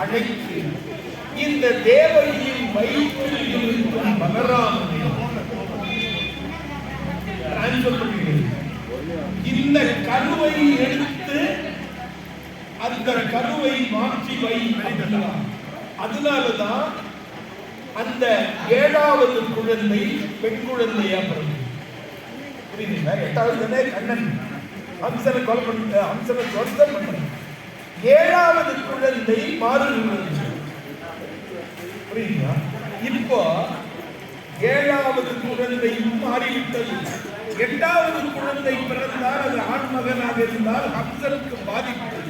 அழைத்து இந்த தேவகியின் வயிற்றில் இருக்கும் பலராமனை இந்த கருவை எடுத்து அந்த கருவை மாற்றி வை. அதனாலதான் அந்த 7வது குழந்தை பெண் குழந்தையா பிறகு. புரியுதுங்களா? 8வது கண்ணன் ஹம்சனை கொலை பண்ண, ஹம்சனை சொந்தம் பண்ண. 7வது குழந்தை மாறு. புரியுதுங்களா? இப்போ 7வது குழந்தையும் மாறிவிட்டது. 8வது குழந்தை பிறந்தால் அது ஆண்மகனாக இருந்தால் ஹம்சனுக்கு பாதிப்பு.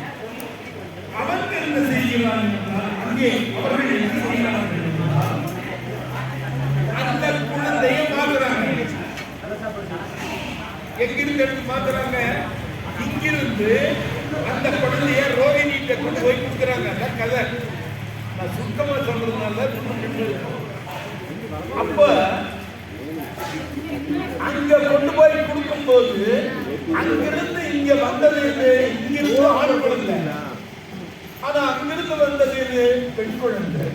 அவன் என்ன செய்கிறான் என்றால், அங்கே அவர்கள் என்ன செய்கிறார்கள் என்றால், அந்த குழந்தையை மாத்துறாங்க. எங்கிருந்து எடுத்து மாத்துறாங்க? இங்கிருந்து அந்த குழந்தைய ரோகிணிகிட்ட கொண்டு போய் கொடுக்குறாங்க. அதான் கதை. நான் சுத்தமா சொல்றதுனால அப்ப அங்க கொண்டு போய் கொடுக்கும் போது அங்கிருந்து இங்க வந்தது இங்கிருந்து ஆண் குழந்தை, ஆனா அங்கிருந்து வந்தது பெண் குழந்தை.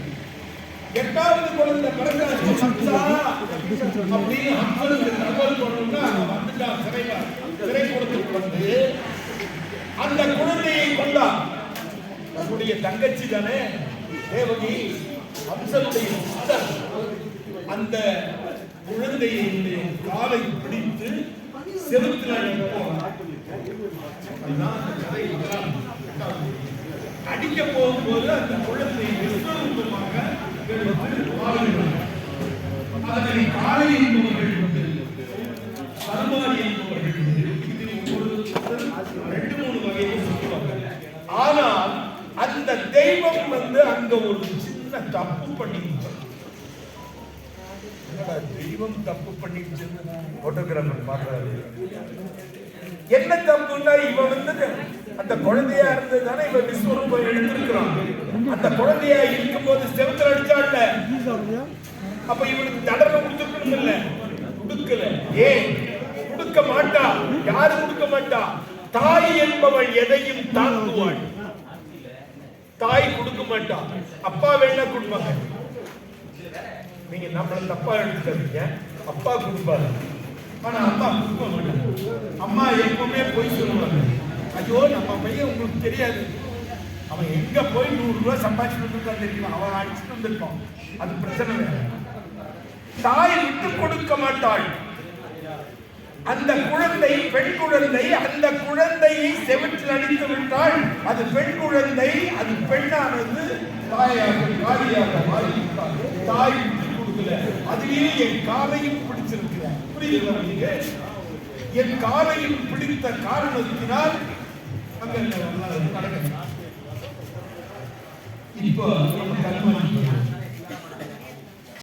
8வது குழந்தை பிறகு அப்படின்னு ஹம்சனுக்கு தகவல் பண்ணணும்னா வந்துட்டான் சிறை கொடுத்துட்டு வந்து அந்த குழந்தையை கொண்டான். நம்முடைய தங்கச்சி தானே தேவகி, ஹம்சனுடைய சிஸ்டர். அந்த குழந்தையை காலை பிடித்து செலுத்தினார். அடிக்க போகும்போது அந்த குழந்தை விஸ்வரூபமாக அதனை காலை என்பவர்கள் உண்டு, சர்மாரி என்பவர்கள் உண்டு. இதில் 2-3 வகையை சொல்லுவாங்க. ஆனால் அந்த தெய்வம் அங்க ஒரு சின்ன தப்பு பண்ணிட்டு, தெய்வம் தப்பு பண்ணிட்டு போட்டோகிராஃபர் பாக்குறாரு. என்ன தப்புன்னா, இவன் அந்த குழந்தையா இருந்தது தானே இவன் விஸ்வரூபம் எடுத்திருக்கிறான். அந்த குழந்தையா இருக்கும் போது செவத்துல அடிச்சான்ல, அப்ப இவனுக்கு தண்டனை கொடுத்துருக்கணும் இல்ல, கொடுக்கல. ஏன் கொடுக்க மாட்டா? யாரு கொடுக்க மாட்டா? தாய் என்பவள் எதையும் தாங்குவாள். தாய் கொடுக்க மாட்டா. அப்பா வேணா கொடுப்பாங்க. நீங்க நம்மள தப்பா எடுத்துக்காதீங்க. அப்பா கொடுப்பாரு, ஆனா அம்மா கொடுக்க மாட்டாங்க. அம்மா எப்பவுமே போய் சொல்லுவாங்க, ஐயோ நம்ம பையன் உங்களுக்கு தெரியாது, அவன் எங்க போய் 100 ரூபாய் சம்பாதிச்சுட்டு தெரியும், அவன் அடிச்சுட்டு வந்திருப்பான், அது பிரச்சனை வேற. தாய் விட்டு கொடுக்க மாட்டாள். அந்த குழந்தை பெண் குழந்தை, அந்த குழந்தையை செவிற்றில் அடித்து விட்டால் அது பெண் குழந்தை, அது பெண்ணானது தாயாக காரியாக மாறிவிட்டால் தாய் விட்டு கொடுக்கல. அதுவே என் காலையும் பிடிச்சிருக்கிறேன். புரியுது? என் காலையும் பிடித்த காரணத்தினால் அங்க நடக்க. இப்போ